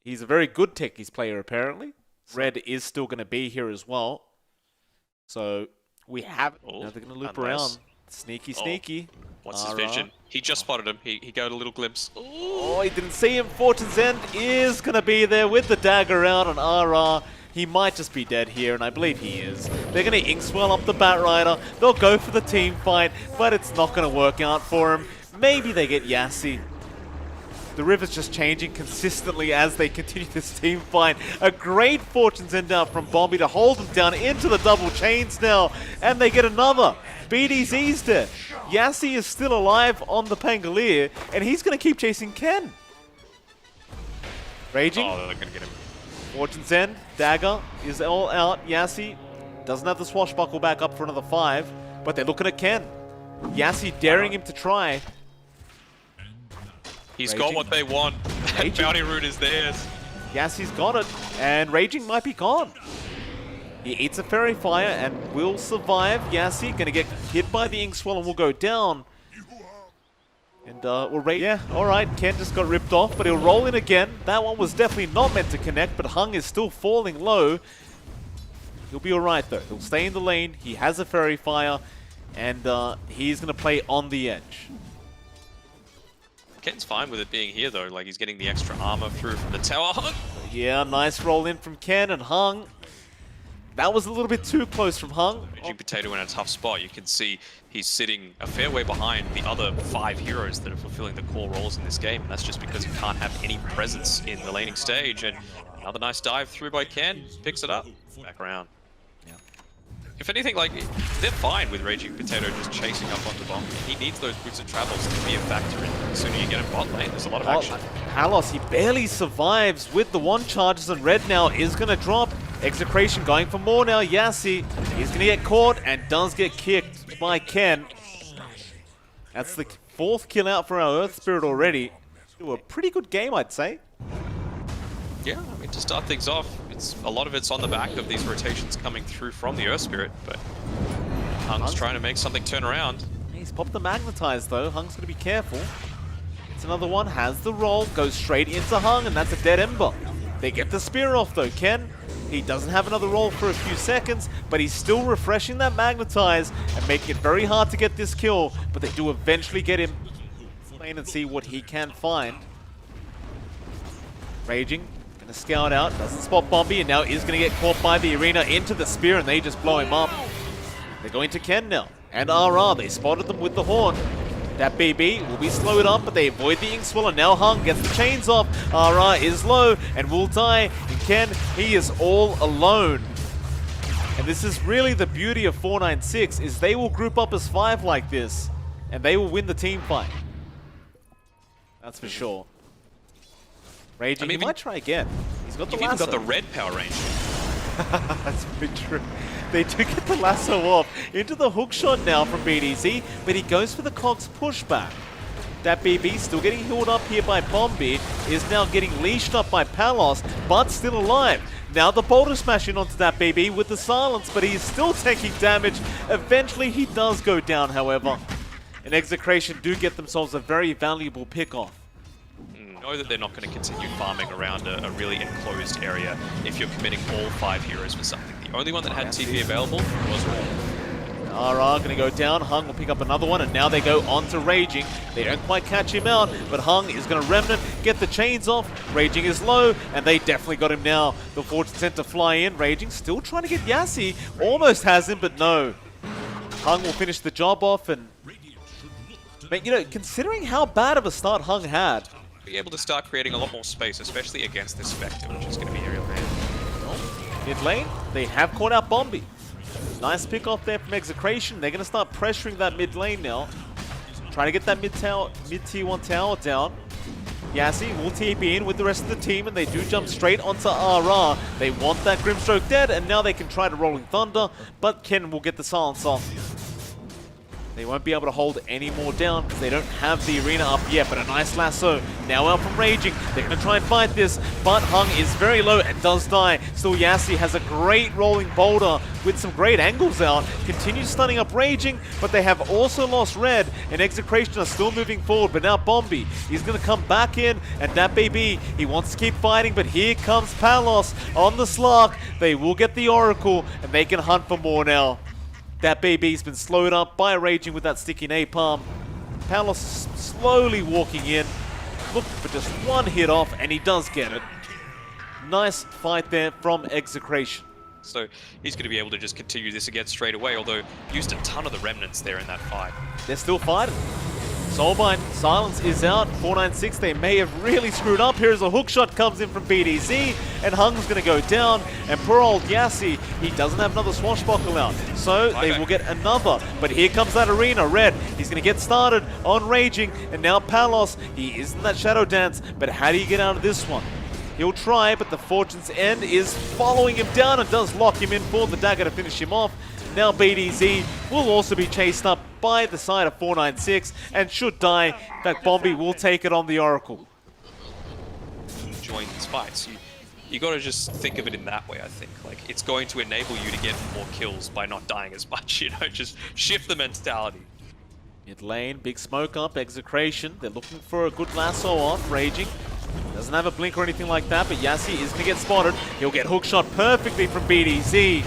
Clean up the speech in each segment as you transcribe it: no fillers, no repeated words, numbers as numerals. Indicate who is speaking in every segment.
Speaker 1: He's a very good techies player, apparently. Red is still going to be here as well. So we have...
Speaker 2: Oh,
Speaker 1: now they're going to loop around. Sneaky.
Speaker 2: What's his vision? He just spotted him. He got a little glimpse.
Speaker 1: Oh, he didn't see him. Fortune's End is going to be there with the dagger out on RR. He might just be dead here, and I believe he is. They're going to Inkswell up the Batrider. They'll go for the team fight, but it's not going to work out for him. Maybe they get Yassi. The river's just changing consistently as they continue this team fight. A great Fortune's End out from Bombi to hold them down into the double chains now, and they get another. BDZ's dead. Yassi is still alive on the Pangolier, and he's going to keep chasing Ken. Raging.
Speaker 2: Oh, they're going to get him.
Speaker 1: Fortune's End, dagger is all out. Yassi doesn't have the swashbuckle back up for another 5, but they're looking at Ken. Yassi daring him to try.
Speaker 2: He's got what they want. That bounty route is theirs.
Speaker 1: Yassi's got it, and Raging might be gone. He eats a Fairy Fire and will survive. Yassi gonna get hit by the Inkswell and will go down. And yeah, alright, Ken just got ripped off, but he'll roll in again. That one was definitely not meant to connect, but Hung is still falling low. He'll be alright though. He'll stay in the lane. He has a Fairy Fire, and he's gonna play on the edge.
Speaker 2: Ken's fine with it being here though, like he's getting the extra armor through from the tower. Hung!
Speaker 1: Yeah, nice roll in from Ken, and Hung. That was a little bit too close from Hung.
Speaker 2: Raging Potato in a tough spot. You can see he's sitting a fair way behind the other 5 heroes that are fulfilling the core roles in this game, and that's just because he can't have any presence in the laning stage. And another nice dive through by Ken, picks it up, back around.
Speaker 1: Yeah.
Speaker 2: If anything, like, they're fine with Raging Potato just chasing up onto Bomb. He needs those boots of travels to be a factor in. The sooner you get him bot lane, there's a lot of action.
Speaker 1: Palos, he barely survives with the 1 charges, and Red now is going to drop. EXECRATION going for more now. Yassi, he's going to get caught and does get kicked by Ken. That's the 4th kill out for our Earth Spirit already. Do a pretty good game, I'd say.
Speaker 2: Yeah, I mean, to start things off, a lot of it's on the back of these rotations coming through from the Earth Spirit, but Hung's trying to make something turn around.
Speaker 1: He's popped the Magnetize though. Hung's going to be careful. It's another one, has the roll, goes straight into Hung, and that's a dead Ember. They get the spear off though. Ken, he doesn't have another roll for a few seconds, but he's still refreshing that Magnetize and making it very hard to get this kill, but they do eventually get him lane and see what he can find. Raging, gonna scout out, doesn't spot Bombi, and now is gonna get caught by the arena into the spear, and they just blow him up. They're going to Ken now, and RR, they spotted them with the horn. That BB will be slowed up, but they avoid the Inkswell, and now Hung gets the chains off. RR is low and will die, and Ken, he is all alone. And this is really the beauty of 496, is they will group up as 5 like this, and they will win the team fight. That's for sure. Raging, he might try again. He's got the lasso.
Speaker 2: You've even got the red Power Ranger.
Speaker 1: That's very true. They do get the lasso off into the hook shot now from BDZ, but he goes for the Cogs pushback. That BB still getting healed up here by Bombi, is now getting leashed up by Palos, but still alive. Now the boulder smashing onto that BB with the silence, but he's still taking damage. Eventually he does go down, however. And EXECRATION do get themselves a very valuable pick-off.
Speaker 2: Know that they're not going to continue farming around a really enclosed area if you're committing all 5 heroes for something. The only one that had TP available was Raw.
Speaker 1: RR going to go down. Hung will pick up another one, and now they go on to Raging. They don't quite catch him out, but Hung is going to Remnant, get the chains off. Raging is low, and they definitely got him now. The Fortune sent to fly in. Raging still trying to get Yassi. Almost has him, but no. Hung will finish the job off, and you know, considering how bad of a start Hung had,
Speaker 2: be able to start creating a lot more space, especially against this Spectre, which is going to be a real man.
Speaker 1: Mid lane, they have caught out Bombi. Nice pick off there from EXECRATION. They're going to start pressuring that mid lane now. Trying to get that mid tier 1 tower down. Yassi will TP in with the rest of the team, and they do jump straight onto RR. They want that Grimstroke dead, and now they can try to Rolling Thunder, but Ken will get the silence off. They won't be able to hold any more down because they don't have the arena up yet, but a nice lasso now out from Raging. They're going to try and fight this, but Hung is very low and does die. Still, Yassi has a great rolling boulder with some great angles out. Continues stunning up Raging, but they have also lost Red, and EXECRATION are still moving forward. But now Bombi, he's going to come back in, and that baby, he wants to keep fighting, but here comes Palos on the Slark. They will get the Oracle, and they can hunt for more now. That baby's been slowed up by Raging with that sticky napalm. Palos slowly walking in, looking for just one hit off, and he does get it. Nice fight there from EXECRATION.
Speaker 2: So he's going to be able to just continue this again straight away, although used a ton of the remnants there in that fight.
Speaker 1: They're still fighting. Soulbind, silence is out. 496, they may have really screwed up. Here's a hook shot comes in from BDZ, and Hung's going to go down. And poor old Yassi, he doesn't have another swashbuckle out. So they will get another. But here comes that arena. Red, he's going to get started on Raging. And now Palos, he is in that Shadow Dance. But how do you get out of this one? He'll try, but the Fortune's End is following him down and does lock him in for the dagger to finish him off. Now BDZ will also be chased up by the side of 496 and should die. In fact, Bombi will take it on the Oracle.
Speaker 2: Join these fights. You got to just think of it in that way, I think. Like, it's going to enable you to get more kills by not dying as much, you know? Just shift the mentality.
Speaker 1: Mid lane, big smoke up, EXECRATION. They're looking for a good lasso on, Raging. Doesn't have a blink or anything like that, but Yassi is going to get spotted. He'll get hookshot perfectly from BDZ.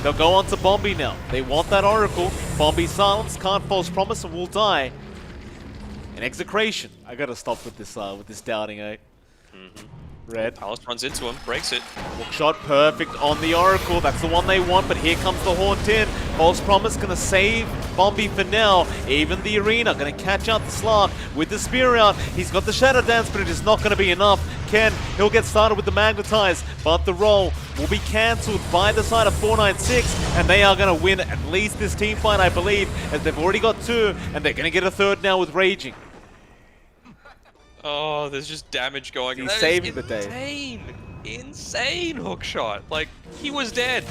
Speaker 1: They'll go on to Bombi now. They want that Oracle. Bombi silence, can't false promise, and will die. And EXECRATION. I gotta stop with this doubting, eh? Red.
Speaker 2: Palos runs into him, breaks it.
Speaker 1: Hookshot perfect on the Oracle. That's the one they want, but here comes the Haunt in. False promise gonna save Bombi for now. Even the arena gonna catch out the Slark with the spear out. He's got the Shadow Dance, but it is not gonna be enough. Ken, he'll get started with the Magnetize, but the roll will be cancelled by the side of 496, and they are gonna win at least this team fight, I believe, as they've already got two, and they're gonna get a third now with Raging.
Speaker 2: Oh, there's just damage going.
Speaker 1: He's saving the day.
Speaker 2: Insane hookshot. Like, he was dead.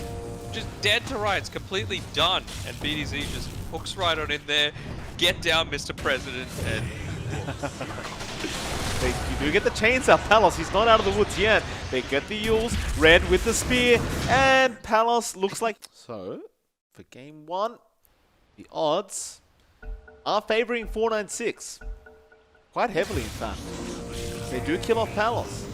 Speaker 2: Just dead to rights, completely done. And BDZ just hooks right on in there. Get down, Mr. President, and...
Speaker 1: You do get the chains out. Palos, he's not out of the woods yet. They get the Yules. Red with the spear. And Palos looks like... So, for game one, the odds are favoring 496. Quite heavily, in fact. They do kill off Palos.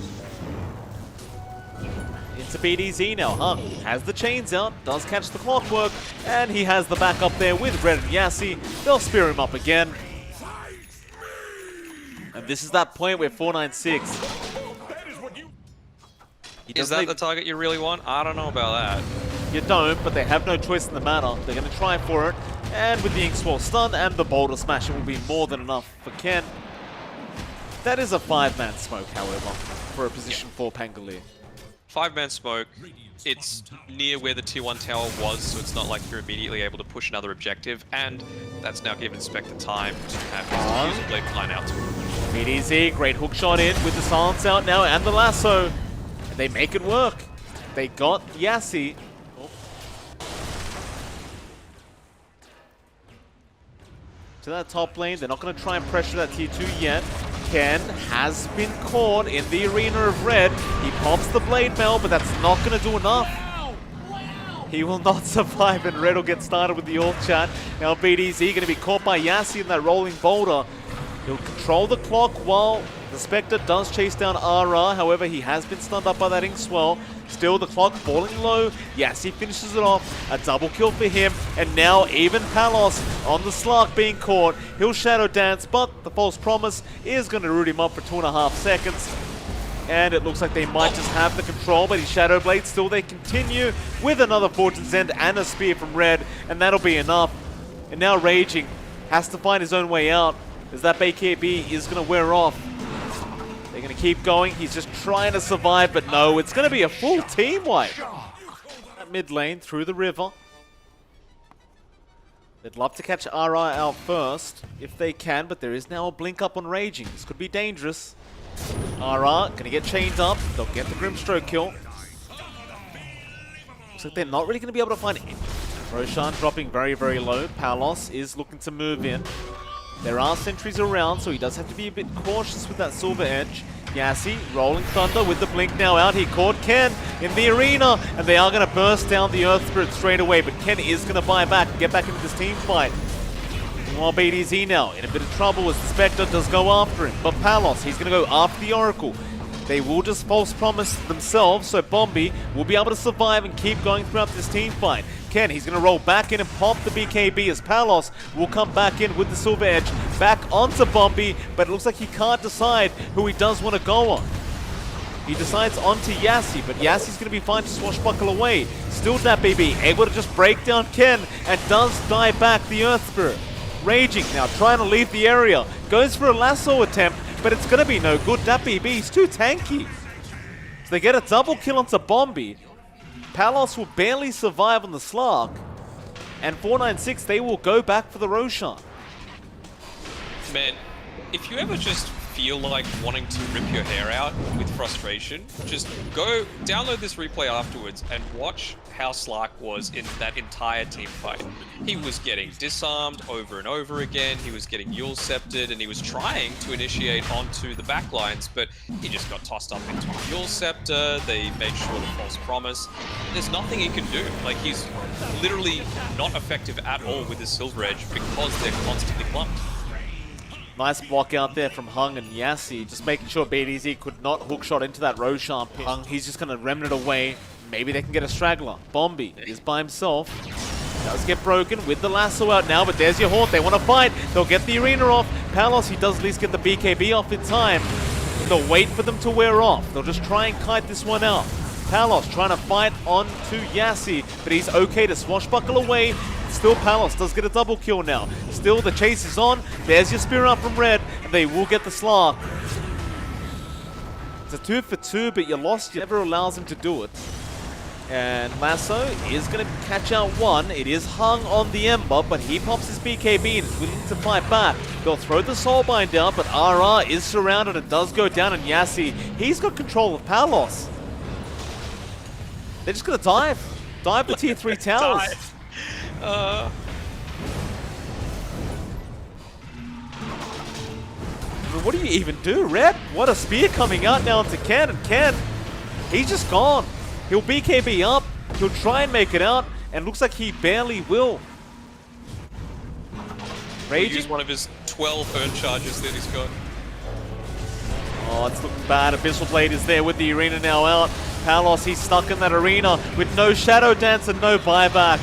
Speaker 1: Into BDZ now. Hung has the chains out, does catch the clockwork, and he has the backup there with Red and Yassi. They'll spear him up again. And this is that point where 496...
Speaker 2: Is that the target you really want? I don't know about that.
Speaker 1: You don't, but they have no choice in the matter. They're going to try for it. And with the Inkswell stun and the Boulder Smash, it will be more than enough for Ken. That is a 5-man smoke, however, for a position 4 Pangolier.
Speaker 2: 5-man smoke. It's near where the tier 1 tower was, so it's not like you're immediately able to push another objective, and that's now given Spectre time to have his blade line out.
Speaker 1: BDZ, great hook shot in with the silence out now and the lasso. And they make it work. They got Yassi. To that top lane, they're not going to try and pressure that tier 2 yet. Ken has been caught in the arena of Red. He pops the blade mail, but that's not going to do enough. He will not survive, and Red will get started with the ult chat. Now BDZ going to be caught by Yassi in that rolling boulder. He'll control the clock while the Spectre does chase down RR. However, he has been stunned up by that Inkswell. Still, the clock falling low. Yassi finishes it off. A double kill for him. And now even Palos on the Slark being caught. He'll Shadow Dance, but the false promise is going to root him up for 2.5 seconds. And it looks like they might just have the control, but his Shadow Blade still they continue with another Fortune's End and a Spear from Red, and that'll be enough. And now Raging has to find his own way out, as that BKB is going to wear off. They're going to keep going. He's just trying to survive, but no, it's going to be a full team wipe. That mid lane through the river. They'd love to catch RR out first, if they can, but there is now a blink up on Raging. This could be dangerous. RR going to get chained up. They'll get the Grimstroke kill. Looks like they're not really going to be able to find it. Roshan dropping very, very low. Palos is looking to move in. There are sentries around, so he does have to be a bit cautious with that Silver Edge. Yassi, Rolling Thunder with the blink now out. He caught Ken in the arena, and they are going to burst down the Earth Spirit straight away, but Ken is going to buy back and get back into this team fight. Meanwhile, BDZ now in a bit of trouble as the Spectre does go after him, but Palos, he's going to go after the Oracle. They will just false promise themselves, so Bombi will be able to survive and keep going throughout this team fight. Ken, he's going to roll back in and pop the BKB as Palos will come back in with the Silver Edge back onto Bombi, but it looks like he can't decide who he does want to go on. He decides onto Yassi, but Yassi's going to be fine to swashbuckle away. Still that BB, able to just break down Ken, and does die back the Earth Spirit. Raging now, trying to leave the area. Goes for a lasso attempt, but it's going to be no good. That BB, he's too tanky. So they get a double kill onto Bombi. Palos will barely survive on the Slark. And 496, they will go back for the Roshan.
Speaker 2: Man, if you ever just feel like wanting to rip your hair out with frustration, just go download this replay afterwards and watch how Slark was in that entire team fight. He was getting disarmed over and over again, he was getting Yule scepted, and he was trying to initiate onto the backlines, but he just got tossed up into a Yule scepter. They made sure the false promise. There's nothing he can do. Like, he's literally not effective at all with his Silver Edge because they're constantly clumped.
Speaker 1: Nice block out there from Hung and Yassi, just making sure BDZ could not hookshot into that Roshan pit. Hung, he's just going to remnant away. Maybe they can get a straggler. Bombi is by himself. Does get broken with the lasso out now, but there's your Haunt. They want to fight. They'll get the arena off. Palos, he does at least get the BKB off in time. They'll wait for them to wear off. They'll just try and kite this one out. Palos trying to fight onto Yassi, but he's okay to swashbuckle away. Still, Palos does get a double kill now. Still, the chase is on. There's your spear up from Red, and they will get the Slark. It's a 2 for 2, but your loss never allows him to do it. And Lasso is going to catch out one. It is Hung on the Ember, but he pops his BKB and is willing to fight back. They'll throw the Soulbind down, but RR is surrounded and does go down, and Yassi, he's got control of Palos. They're just going to dive. Dive the tier 3 towers. What do you even do, Red? What a spear coming out now into Ken, and Ken, he's just gone. He'll BKB up, he'll try and make it out, and looks like he barely will.
Speaker 2: Raging. Use one of his 12 urn charges that he's got.
Speaker 1: Oh, it's looking bad. Abyssal Blade is there with the arena now out. Palos, he's stuck in that arena with no Shadow Dance and no buyback.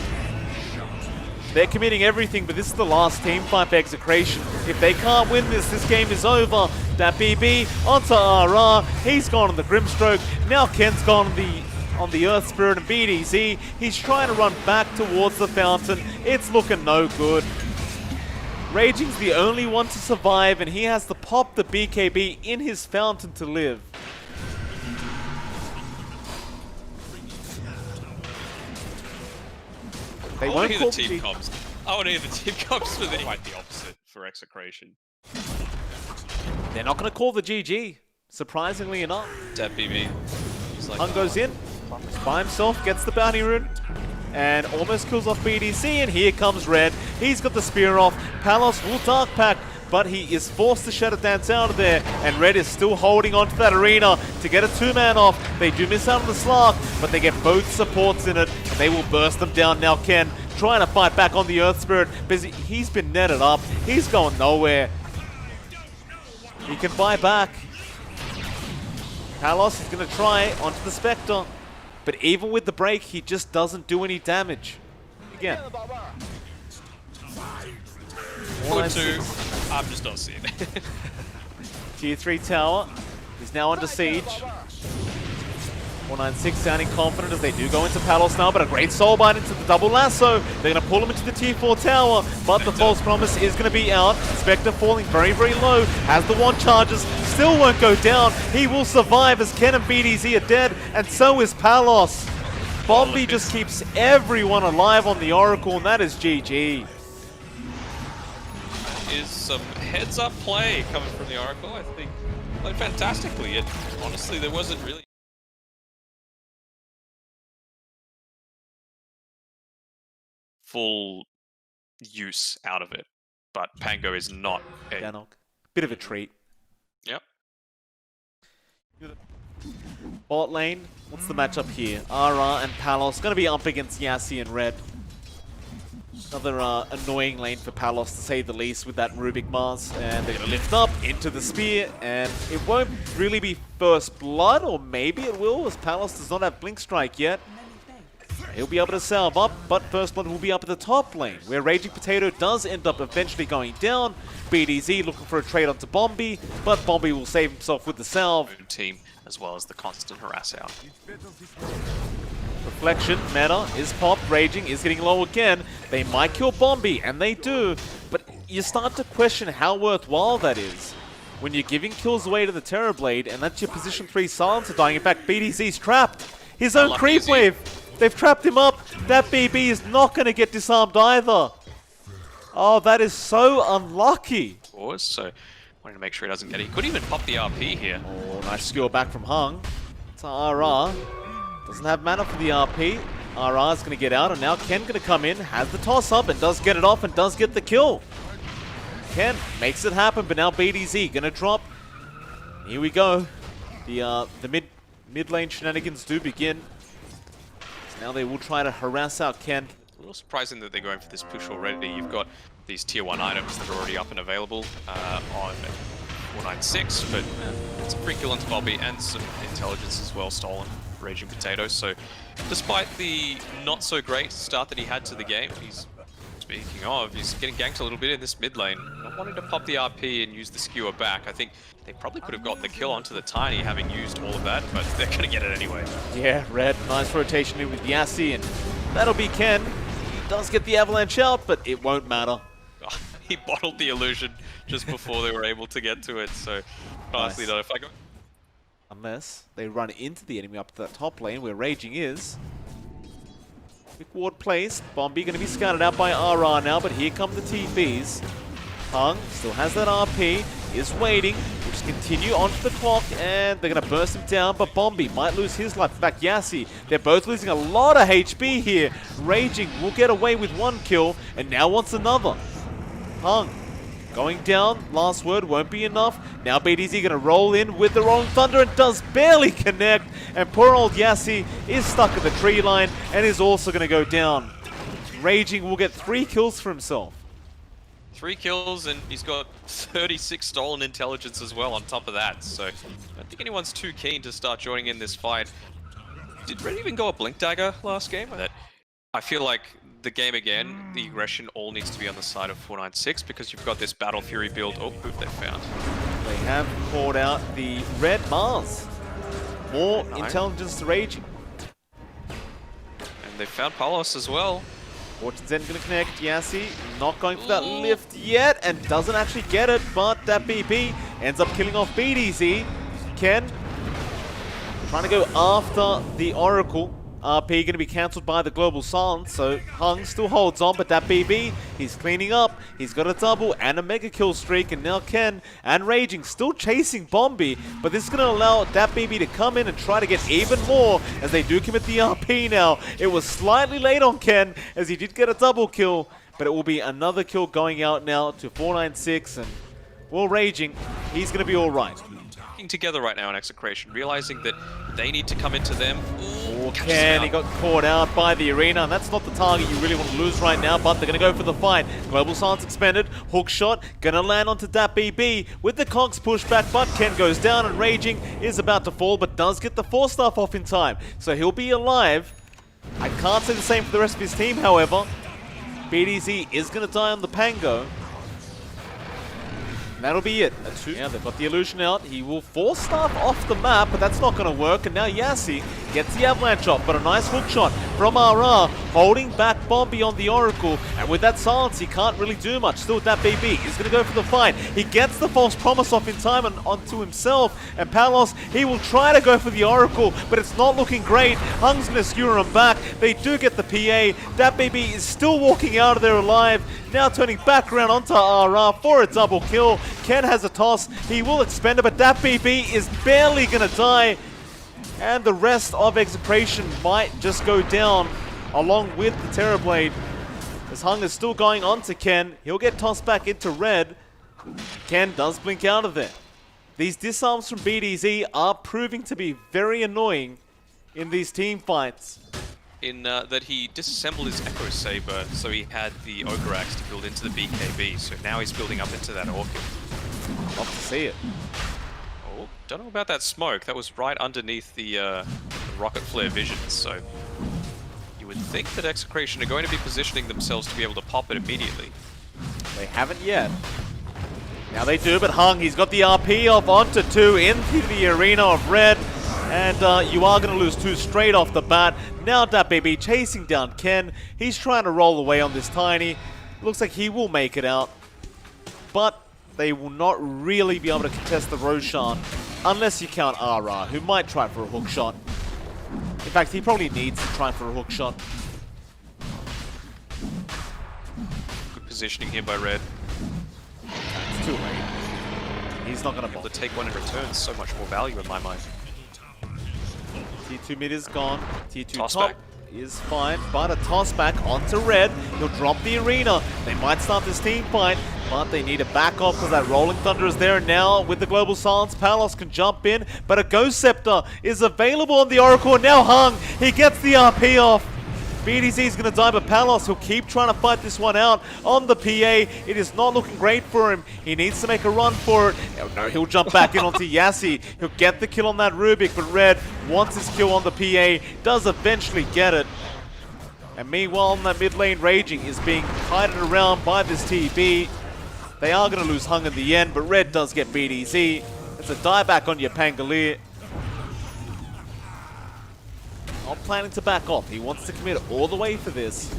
Speaker 1: They're committing everything, but this is the last team fight for Execration. If they can't win this, this game is over. That BB onto RR. He's gone on the Grimstroke. Now Ken's gone on the Earth Spirit and BDZ. He's trying to run back towards the fountain. It's looking no good. Raging's the only one to survive, and he has to pop the BKB in his fountain to live.
Speaker 2: They won't hear the team comps. I want to hear the team comps for quite the opposite for Execration.
Speaker 1: They're not going to call the GG, surprisingly enough.
Speaker 2: That BB. Like,
Speaker 1: Hung goes in, by himself, gets the bounty rune, and almost kills off BDC, and here comes Red. He's got the spear off. Palos will Dark Pack, but he is forced to Shadow Dance out of there, and Red is still holding onto that arena to get a 2-man off. They do miss out on the Slark, but they get both supports in it, and they will burst them down now. Ken trying to fight back on the Earth Spirit, but he's been netted up. He's going nowhere. He can buy back. Palos is going to try onto the Spectre, but even with the break, he just doesn't do any damage. Again.
Speaker 2: I'm just not seeing it.
Speaker 1: Tier 3 tower is now under siege. 496 sounding confident as they do go into Palos now, but a great Soulbind into the double lasso. They're going to pull him into the tier 4 tower, but the false promise is going to be out. Spectre falling very, very low, has the wand charges, still won't go down. He will survive as Ken and BDZ are dead, and so is Palos. Bombi just keeps everyone alive on the Oracle, and that is GG.
Speaker 2: Is some heads-up play coming from the Oracle. I think played fantastically, and honestly, there wasn't really full use out of it, but Pango is not a...
Speaker 1: Bit of a treat.
Speaker 2: Yep.
Speaker 1: Bot lane, what's the matchup here? RR and Palos, gonna be up against Yassi and Red. Another annoying lane for Palos, to say the least, with that Rubik Mars. And they're gonna lift up into the spear, and it won't really be first blood, or maybe it will, as Palos does not have Blink Strike yet. He'll be able to salve up, but first blood will be up at the top lane, where Raging Potato does end up eventually going down. BDZ looking for a trade onto Bombi, but Bombi will save himself with the salve.
Speaker 2: Team, as well as the constant harass out.
Speaker 1: Reflection, meta is popped, Raging is getting low again. They might kill Bombi, and they do, but you start to question how worthwhile that is. When you're giving kills away to the Terrorblade, and that's your position 3 silencer dying. In fact, BDZ's trapped. His own creep wave. They've trapped him up. That BB is not going to get disarmed either. Oh, that is so unlucky.
Speaker 2: So, wanting to make sure he doesn't get it. He could even pop the RP here.
Speaker 1: Oh, nice skill back from Hung. To RR. Doesn't have mana for the RP. RR is going to get out, and now Ken going to come in, has the toss up, and does get it off, and does get the kill. Ken makes it happen, but now BDZ going to drop. Here we go. The mid lane shenanigans do begin. Now they will try to harass out Ken.
Speaker 2: A little surprising that they're going for this push already. You've got these tier 1 items that are already up and available on 496, but it's a free kill onto Bobby and some intelligence as well stolen. Raging Potato. So despite the not so great start that he had to the game, he's getting ganked a little bit in this mid lane. Not wanting to pop the RP and use the skewer back. I think they probably could have got the kill onto the Tiny having used all of that, but they're going to get it anyway.
Speaker 1: Yeah, Red, nice rotation in with Yassi, and that'll be Ken. He does get the avalanche out, but it won't matter.
Speaker 2: He bottled the illusion just before they were able to get to it, so nicely done. If I go...
Speaker 1: Unless they run into the enemy up to that top lane where Raging is. Quick ward placed. Bombi going to be scouted out by RR now, but here come the TPs. Hung still has that RP, is waiting. We'll just continue onto the clock, and they're going to burst him down, but Bombi might lose his life. In fact, Yassi, they're both losing a lot of HP here. Raging will get away with one kill, and now wants another. Hung going down, last word won't be enough. Now BDZ gonna roll in with the Rolling Thunder and does barely connect. And poor old Yassi is stuck at the tree line and is also gonna go down. Raging will get 3 kills for himself.
Speaker 2: 3 kills, and he's got 36 stolen intelligence as well on top of that. So I don't think anyone's too keen to start joining in this fight. Did Red even go a Blink Dagger last game? I feel like the game again, the aggression all needs to be on the side of 496 because you've got this Battle Fury build. Oh, who they found?
Speaker 1: They have called out the Red Mars. More intelligence to Raging.
Speaker 2: And they found Palos as well.
Speaker 1: Fortune's End going to connect. Yassi not going for that lift yet and doesn't actually get it, but that BP ends up killing off BDZ. Ken trying to go after the Oracle. RP going to be cancelled by the Global Silence, so Hung still holds on, but that BB, he's cleaning up. He's got a double and a mega kill streak, and now Ken and Raging still chasing Bombi, but this is going to allow that BB to come in and try to get even more as they do commit the RP now. It was slightly late on Ken as he did get a double kill, but it will be another kill going out now to 496, and well, Raging, he's going to be all right.
Speaker 2: Together right now in EXECRATION, realizing that they need to come into them.
Speaker 1: Ooh, Ken, he got caught out by the arena, and that's not the target you really want to lose right now, but they're going to go for the fight. Global Silence expended, hook shot, going to land onto that BB with the Cogs pushback, but Ken goes down, and Raging is about to fall, but does get the 4-staff off in time, so he'll be alive. I can't say the same for the rest of his team, however. BDZ is going to die on the Pango. And that'll be it. Yeah, they've got the illusion out. He will 4-staff off the map, but that's not going to work. And now Yassi gets the avalanche off, but a nice hook shot from RR, holding back Bombi on the Oracle. And with that silence, he can't really do much. Still with that BB, he's going to go for the fight. He gets the false promise off in time and onto himself. And Palos, he will try to go for the Oracle, but it's not looking great. Hung's going to skewer him back. They do get the PA. That BB is still walking out of there alive. Now turning back around onto RR for a double kill. Ken has a toss. He will expend it, but that BB is barely going to die. And the rest of EXECRATION might just go down along with the Terrorblade. As Hung is still going on to Ken. He'll get tossed back into red. Ken does blink out of there. These disarms from BDZ are proving to be very annoying in these team fights.
Speaker 2: In that he disassembled his Echo Saber, so he had the Ogre Axe to build into the BKB, so now he's building up into that Orchid.
Speaker 1: Love to see it.
Speaker 2: Oh, don't know about that smoke. That was right underneath the Rocket Flare vision, so you would think that EXECRATION are going to be positioning themselves to be able to pop it immediately.
Speaker 1: They haven't yet. Now they do, but Hung, he's got the RP off onto 2 into the arena of red. And you are going to lose 2 straight off the bat. Now DatBaby chasing down Ken. He's trying to roll away on this Tiny. Looks like he will make it out. But they will not really be able to contest the Roshan unless you count Ara, who might try for a hook shot. In fact, he probably needs to try for a hook shot.
Speaker 2: Good positioning here by Red.
Speaker 1: It's too late. He's not going to
Speaker 2: able to take one in return. So much more value in my mind.
Speaker 1: T2 mid is gone. T2
Speaker 2: Toss
Speaker 1: top
Speaker 2: back
Speaker 1: is fine, but a toss back onto red. He'll drop the arena. They might start this team fight, but they need to back off because that Rolling Thunder is there now. With the Global Silence, Palos can jump in, but a Ghost Scepter is available on the Oracle. Now Hung, he gets the RP off. BDZ is going to die, but Palos will keep trying to fight this one out on the PA. It is not looking great for him. He needs to make a run for it. Oh, no, he'll jump back in onto Yassi. He'll get the kill on that Rubik, but Red wants his kill on the PA. Does eventually get it. And meanwhile, on that mid lane, Raging is being kited around by this TB. They are going to lose Hung in the end, but Red does get BDZ. It's a dieback on your Pangolier. Not planning to back off. He wants to commit all the way for this.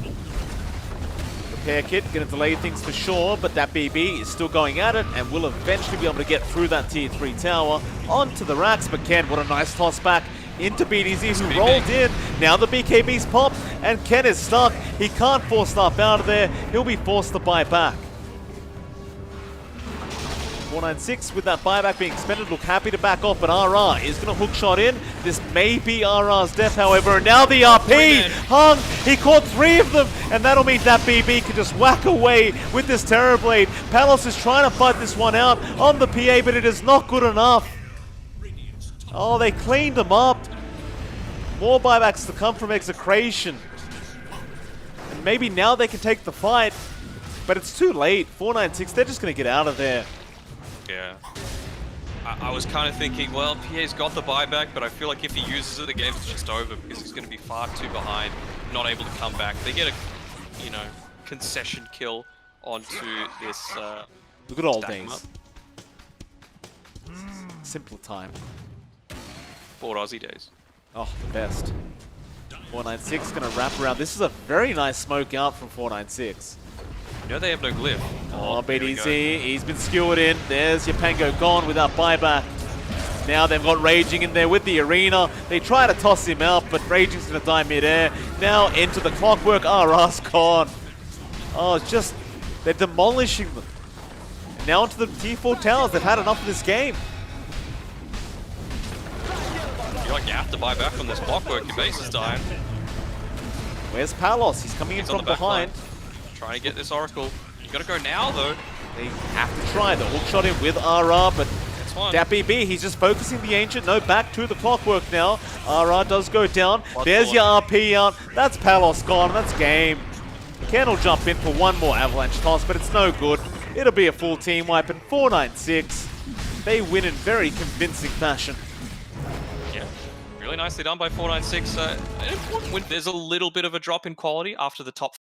Speaker 1: Repair kit, going to delay things for sure, but that BB is still going at it and will eventually be able to get through that tier 3 tower onto the racks. But Ken, what a nice toss back into BDZ, who rolled in. Now the BKB's popped and Ken is stuck. He can't force stuff out of there. He'll be forced to buy back. 496 with that buyback being expended, look happy to back off, but RR is going to hook shot in. This may be RR's death, however, and now the RP! Hung, he caught 3 of them, and that'll mean that BB can just whack away with this Terrorblade. Palos is trying to fight this one out on the PA, but it is not good enough. Oh, they cleaned him up. More buybacks to come from EXECRATION. And maybe now they can take the fight, but it's too late. 496, they're just going to get out of there.
Speaker 2: Yeah. I was kind of thinking, well, PA's got the buyback, but I feel like if he uses it, the game's just over because he's going to be far too behind, not able to come back. They get a, you know, concession kill onto this.
Speaker 1: The good old days. Simpler time.
Speaker 2: 4 Aussie days.
Speaker 1: Oh, the best. 496 going to wrap around. This is a very nice smoke out from 496.
Speaker 2: You know they have no glyph.
Speaker 1: Oh, BDZ, he's been skewered in. There's your Pango gone without buyback. Now they've got Raging in there with the arena. They try to toss him out, but Raging's going to die mid-air. Now into the clockwork. RR's gone. Oh, it's just, they're demolishing them. And now onto the T4 towers. They've had enough of this game.
Speaker 2: You're like, you have to buy back on this clockwork. Your base is dying.
Speaker 1: Where's Palos? He's coming in from behind.
Speaker 2: Trying to get this Oracle. You gotta go now, though.
Speaker 1: They have to try. The hook shot in with RR, but DatBB, he's just focusing the Ancient. No, back to the clockwork now. RR does go down. There's your RP out. That's Palos gone. That's game. Ken will jump in for one more Avalanche toss, but it's no good. It'll be a full team wipe, and 496. They win in very convincing fashion.
Speaker 2: Really nicely done by 496. An important win. There's a little bit of a drop in quality after the top